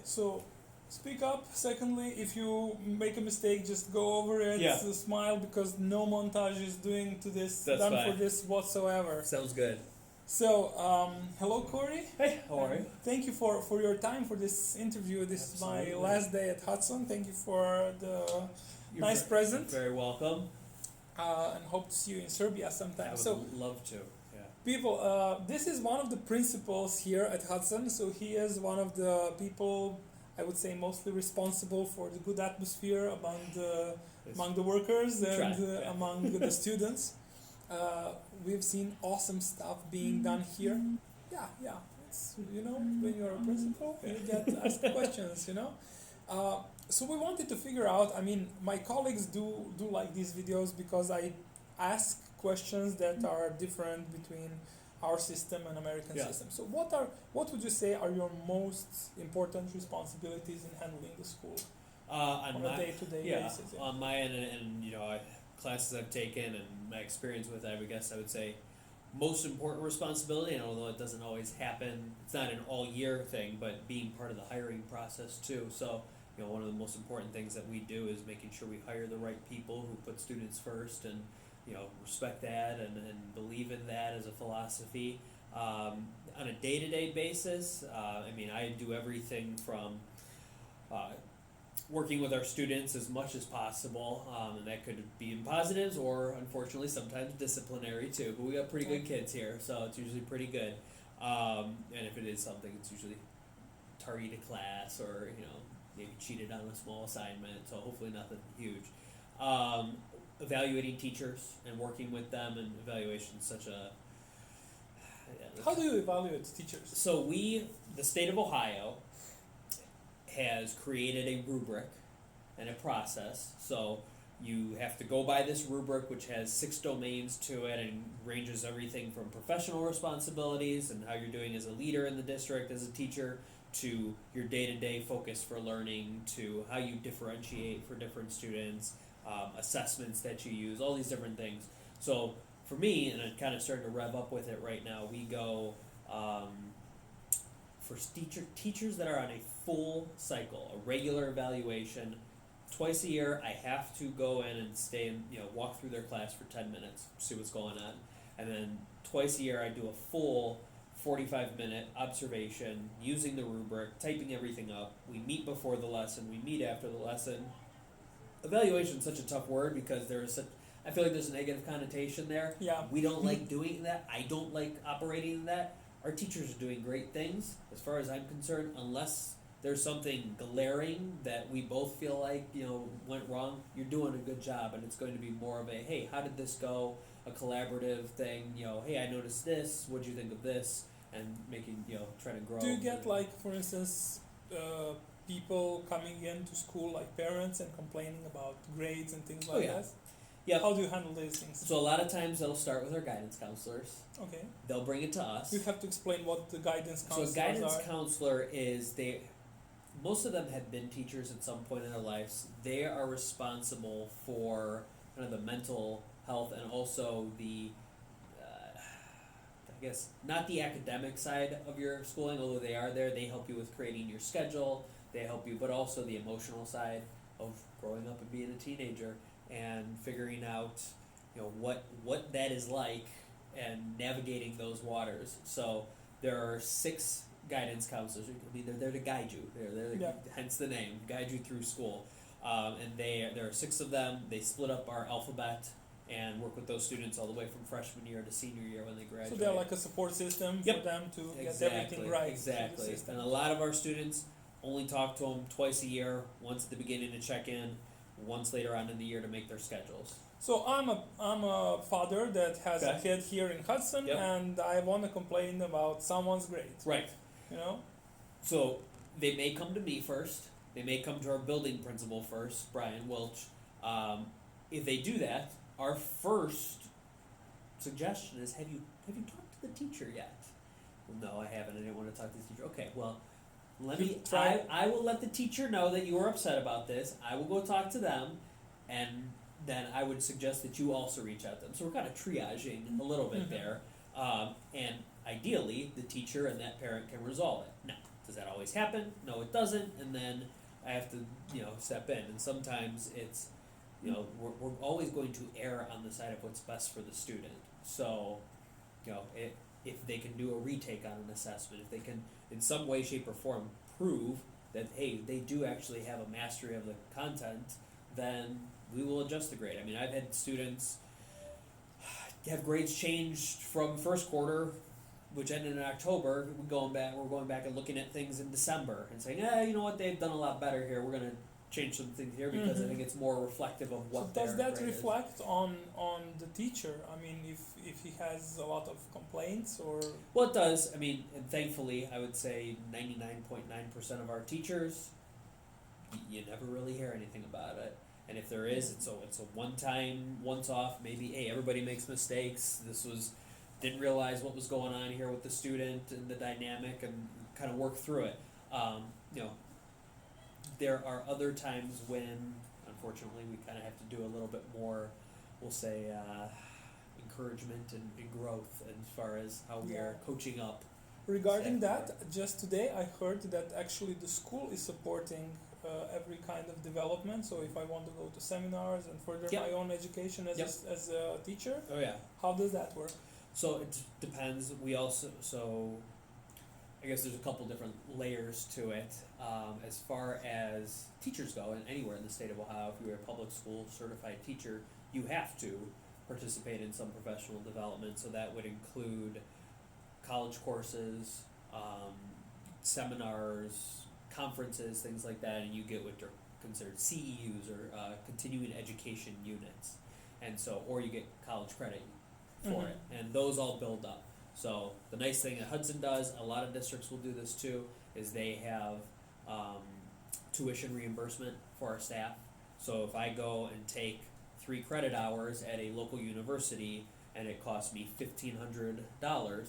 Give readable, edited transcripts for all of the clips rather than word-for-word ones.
So, speak up. Secondly, if you make a mistake, just go over it. Yeah. Smile because no montage is doing to this That's done fine. for this whatsoever. Sounds good. So, hello, Corey. Hey, how are you? Thank you for your time for this interview. This Absolutely. is my last day at Hudson. Thank you for the You're nice present. Very welcome. And hope to see you in Serbia sometime. I would So, love to. Yeah. people, this is one of the principals here at Hudson. So he is one of the people, I would say, mostly responsible for the good atmosphere among the workers and yeah. among the students. We've seen awesome stuff being done here. Yeah. It's, when you're a principal, you get asked questions. So we wanted to figure out. I mean, my colleagues do like these videos because I ask questions that are different between our system and American Yeah. system. So what would you say are your most important responsibilities in handling the school on a day-to-day basis? Yeah. On my end, and classes I've taken and my experience with, I would say, most important responsibility. And although it doesn't always happen, it's not an all-year thing, but being part of the hiring process too. So. One of the most important things that we do is making sure we hire the right people who put students first and, respect that and believe in that as a philosophy. On a day-to-day basis, I do everything from working with our students as much as possible, and that could be in positives or, unfortunately, sometimes disciplinary too. But we got pretty good kids here, so it's usually pretty good. And if it is something, it's usually tardy to class or, maybe cheated on a small assignment, so hopefully nothing huge. Evaluating teachers and working with them, and evaluation is such a... How do you evaluate teachers? So the state of Ohio, has created a rubric and a process. So you have to go by this rubric, which has 6 domains to it and ranges everything from professional responsibilities and how you're doing as a leader in the district, as a teacher, to your day-to-day focus for learning, to how you differentiate for different students, assessments that you use, all these different things. So for me, and I'm kind of starting to rev up with it right now, we go for teachers that are on a full cycle, a regular evaluation. Twice a year, I have to go in and stay and walk through their class for 10 minutes, see what's going on. And then twice a year, I do a full 45-minute observation using the rubric, typing everything up. We meet before the lesson. We meet after the lesson. Evaluation is such a tough word because I feel like there's a negative connotation there. Yeah. We don't like doing that. I don't like operating in that. Our teachers are doing great things, as far as I'm concerned, unless there's something glaring that we both feel like, went wrong. You're doing a good job, and it's going to be more of a, hey, how did this go? A collaborative thing, hey, I noticed this. What do you think of this? And making, trying to grow. Do you get, for instance, people coming into school, like parents, and complaining about grades and things like that? Yeah. How do you handle these things? So a lot of times they'll start with our guidance counselors. Okay. They'll bring it to us. You have to explain what the guidance counselors are. So a guidance counselor is most of them have been teachers at some point in their lives. They are responsible for kind of the mental health and also the not the academic side of your schooling, although they are there. They help you with creating your schedule. They help you, but also the emotional side of growing up and being a teenager and figuring out, what that is like and navigating those waters. So there are 6 guidance counselors. They're there to guide you. They're there, hence the name, guide you through school. And there are 6 of them. They split up our alphabet and work with those students all the way from freshman year to senior year when they graduate. So they're like a support system for them to get everything right. Exactly. And a lot of our students only talk to them twice a year, once at the beginning to check in, once later on in the year to make their schedules. So I'm a father that has a kid here in Hudson, and I want to complain about someone's grades. Right. So they may come to me first. They may come to our building principal first, Brian Welch. If they do that, our first suggestion is, have you talked to the teacher yet? Well, no, I haven't. I didn't want to talk to the teacher. Okay, well, I will let the teacher know that you are upset about this. I will go talk to them, and then I would suggest that you also reach out to them. So we're kind of triaging a little bit there, and ideally, the teacher and that parent can resolve it. Now, Does that always happen? No, it doesn't. And then I have to, step in. And sometimes it's, we're always going to err on the side of what's best for the student. So, if they can do a retake on an assessment, if they can, in some way, shape, or form, prove that, hey, they do actually have a mastery of the content, then we will adjust the grade. I mean, I've had students have grades changed from first quarter, which ended in October. We're going back and looking at things in December and saying, you know what, they've done a lot better here. We're going to change some things here because I think it's more reflective of what so does their that grade reflect on the teacher? I mean, if he has a lot of complaints or... Well, it does. I mean, and thankfully, I would say 99.9% of our teachers, you never really hear anything about it. And if there is, it's a one-time, once-off, maybe, hey, everybody makes mistakes. Didn't realize what was going on here with the student and the dynamic, and kind of work through it. There are other times when, unfortunately, we kind of have to do a little bit more, we'll say, encouragement and growth as far as how we are coaching up. Regarding that, just today I heard that actually the school is supporting every kind of development. So if I want to go to seminars and further my own education as a teacher, how does that work? So it depends. We also, I guess there's a couple different layers to it. As far as teachers go, and anywhere in the state of Ohio, if you're a public school certified teacher, you have to participate in some professional development. So that would include college courses, seminars, conferences, things like that, and you get what are considered CEUs or continuing education units, and so, or you get college credit for it, and those all build up. So the nice thing that Hudson does, a lot of districts will do this too, is they have tuition reimbursement for our staff. So if I go and take 3 credit hours at a local university and it costs me $1,500,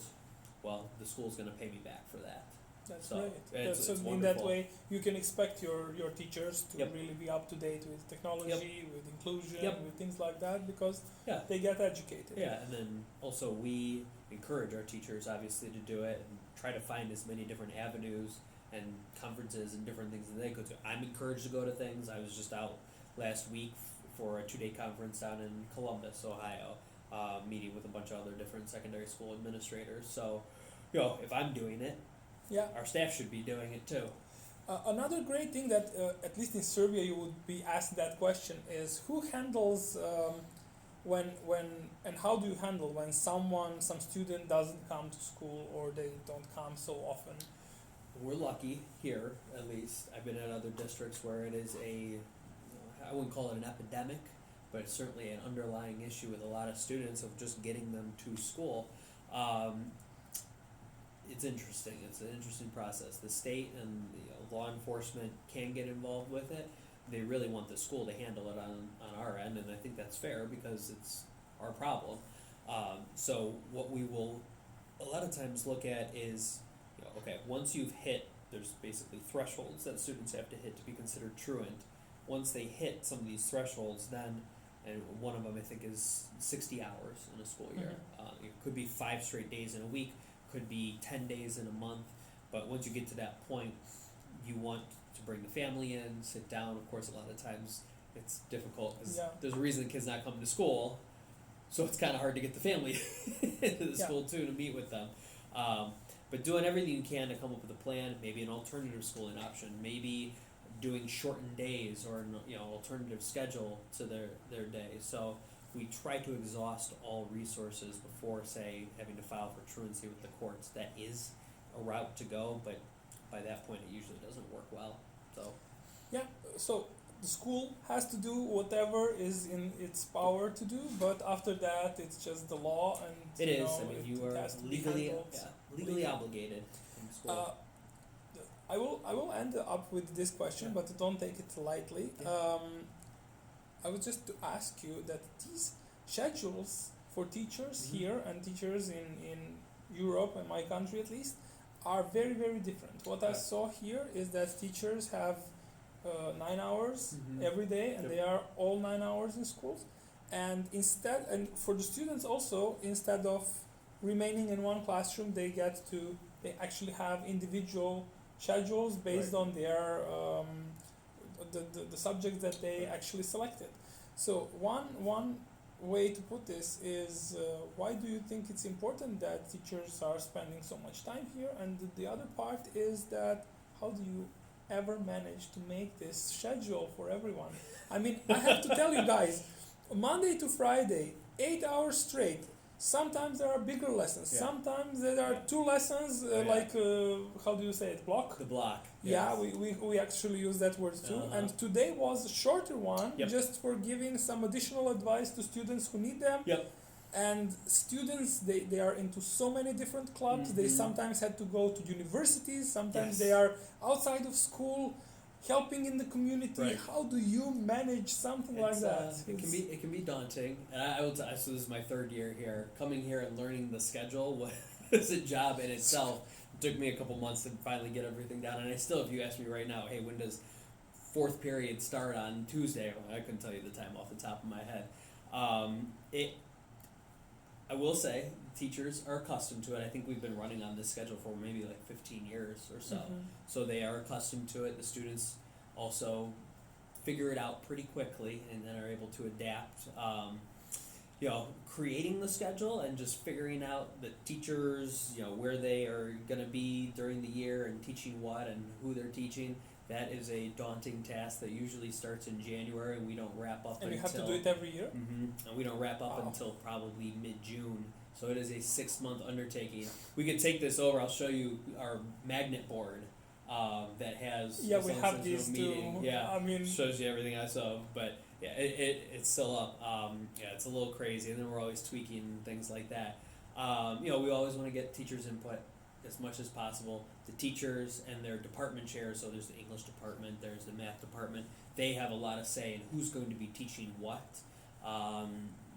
well, the school's going to pay me back for that. That's so great. It's so in wonderful. that way, you can expect your teachers to really be up to date with technology, with inclusion, with things like that, because they get educated. Yeah, and then also we encourage our teachers, obviously, to do it and try to find as many different avenues and conferences and different things that they go to. I'm encouraged to go to things. I was just out last week for a 2-day conference down in Columbus, Ohio, meeting with a bunch of other different secondary school administrators. So, if I'm doing it, our staff should be doing it too. Another great thing that, at least in Serbia, you would be asked that question is who handles when and how do you handle when some student doesn't come to school or they don't come so often? We're lucky here, at least. I've been at other districts where it is I wouldn't call it an epidemic, but it's certainly an underlying issue with a lot of students of just getting them to school. It's interesting. It's an interesting process. The state and law enforcement can get involved with it. They really want the school to handle it on our end, and I think that's fair because it's our problem. So what we will a lot of times look at is, once you've hit, there's basically thresholds that students have to hit to be considered truant. Once they hit some of these thresholds, then, and one of them I think is 60 hours in a school year. It could be 5 straight days in a week, could be 10 days in a month, but once you get to that point, you want to bring the family in, sit down. Of course, a lot of times it's difficult because there's a reason the kid's not coming to school, so it's kind of hard to get the family into the school too to meet with them. But doing everything you can to come up with a plan, maybe an alternative schooling option, maybe doing shortened days or an alternative schedule to their day. So we try to exhaust all resources before, say, having to file for truancy with the courts. That is a route to go, but by that point it usually doesn't work well. So the school has to do whatever is in its power to do, but after that it's just the law, and it is. I mean, you are legally obligated in school. I will end up with this question, but don't take it lightly. I was just to ask you that these schedules for teachers here and teachers in Europe, in my country at least, are very, very different. What I saw here is that teachers have 9 hours every day, and they are all 9 hours in schools. And for the students also, instead of remaining in one classroom, they actually have individual schedules based Right. on their the subjects that they actually selected. So one way to put this is why do you think it's important that teachers are spending so much time here? And the other part is that how do you ever manage to make this schedule for everyone? I mean, I have to tell you guys, Monday to Friday, 8 hours straight. Sometimes there are bigger lessons. Yeah. Sometimes there are two lessons, Yeah. like how do you say it, block? The block. Yeah, yes. we actually use that word too. Uh-huh. And today was a shorter one, Yep. just for giving some additional advice to students who need them. Yep. And students, they are into so many different clubs. They Mhm. sometimes had to go to universities. Sometimes Yes. they are outside of school, helping in the community. Right. How do you manage something like that? It can be daunting, and I will. So this is my third year here. Coming here and learning the schedule was a job in itself. It took me a couple months to finally get everything down, and I still, if you ask me right now, hey, when does fourth period start on Tuesday? Well, I couldn't tell you the time off the top of my head. I will say teachers are accustomed to it. I think we've been running on this schedule for maybe like 15 years or so. Mhm. So they are accustomed to it. The students also figure it out pretty quickly and then are able to adapt. Creating the schedule and just figuring out the teachers, where they are going to be during the year and teaching what and who they're teaching. That is a daunting task that usually starts in January, and we don't wrap up And until. you have to do it every year? And we don't wrap up Wow. until probably mid-June. So it is a 6-month undertaking. We could take this over. I'll show you our magnet board that has. Yeah, as we long as have there's these no too. meeting. Yeah, I mean, shows you everything I saw. But yeah, it's still up. It's a little crazy, and then we're always tweaking things like that. We always want to get teachers' input as much as possible. The teachers and their department chairs, so there's the English department, there's the math department, they have a lot of say in who's going to be teaching what.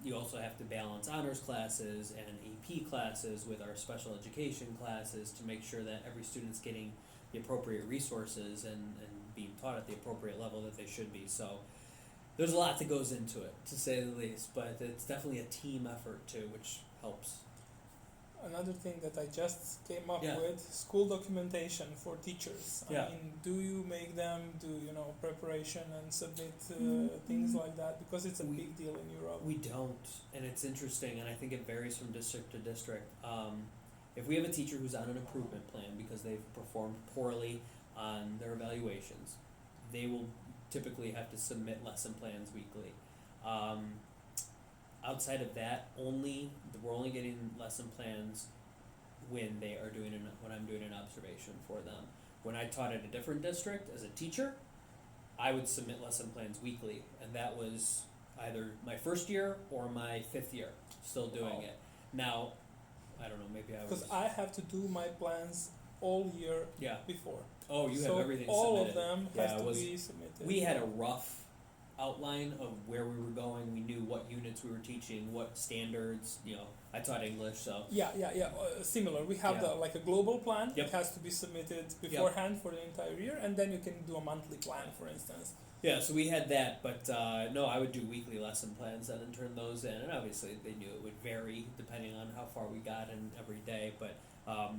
You also have to balance honors classes and AP classes with our special education classes to make sure that every student's getting the appropriate resources and being taught at the appropriate level that they should be. So there's a lot that goes into it, to say the least, but it's definitely a team effort too, which helps. another thing that I just came up Yeah. with, school documentation for teachers. Yeah. I mean, do you make them do, preparation and submit things like that? Because it's a big deal in Europe. We don't, and it's interesting, and I think it varies from district to district. If we have a teacher who's on an improvement plan because they've performed poorly on their evaluations, they will typically have to submit lesson plans weekly. Outside of that, we're only getting lesson plans when I'm doing an observation for them. When I taught at a different district as a teacher, I would submit lesson plans weekly, and that was either my first year or my 5th year, still doing Wow. it. Now, I don't know, maybe I was. Because I have to do my plans all year Yeah. before. Oh, you so have everything all submitted. of them Yeah, has it was- to be submitted. We had a rough outline of where we were going. We knew what units we were teaching, what standards. I taught English, so Yeah. Similar. We have Yeah. a global plan. Yep. It has to be submitted beforehand for the entire year, and then you can do a monthly plan, for instance. yeah. So we had that, but no, I would do weekly lesson plans and then turn those in. And obviously, they knew it would vary depending on how far we got in every day. But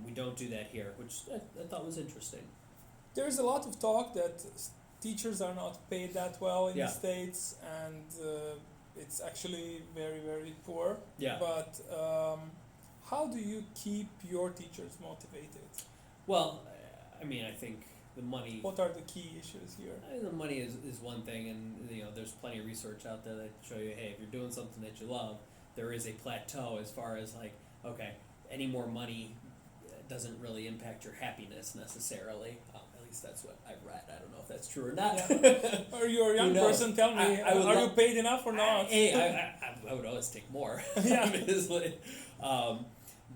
we don't do that here, which I thought was interesting. There's a lot of talk that teachers are not paid that well in Yeah. the States, and it's actually very, very poor. Yeah. But how do you keep your teachers motivated? Well, I think the money. What are the key issues here? I think the money is one thing, and there's plenty of research out there that show you, hey, if you're doing something that you love, there is a plateau as far as any more money doesn't really impact your happiness necessarily. At least that's what I've read. I don't know if that's true or not. Yeah. Or you're a young knows? person, tell me, I would are you love- paid enough or not? I would always take more. Yeah. Obviously.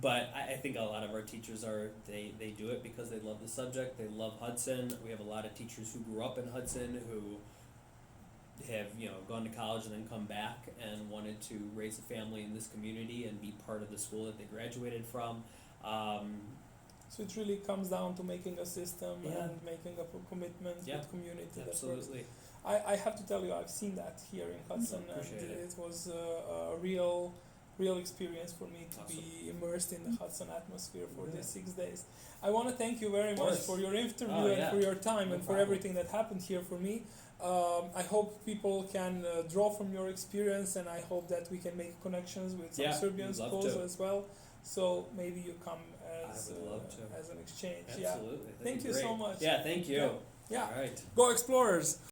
But I think a lot of our teachers they do it because they love the subject. They love Hudson. We have a lot of teachers who grew up in Hudson who have gone to college and then come back and wanted to raise a family in this community and be part of the school that they graduated from. So it really comes down to making a system Yeah. and making a commitment Yeah. with community that works. Absolutely. I have to tell you, I've seen that here in Hudson, and Appreciate it. it was a real real experience for me to Awesome. be immersed in the Hudson atmosphere for Yeah. these 6 days. I want to thank you very much course. for your interview Oh, and yeah. for your time No and for problem. everything that happened here for me. I hope people can draw from your experience, and I hope that we can make connections with some Yeah, Serbian we'd love schools to. as well. So maybe you come as I would love to. as an exchange. Absolutely. Yeah. That'd Thank be you so great. much. Yeah, thank you. Yeah. Yeah. All right. Go Explorers!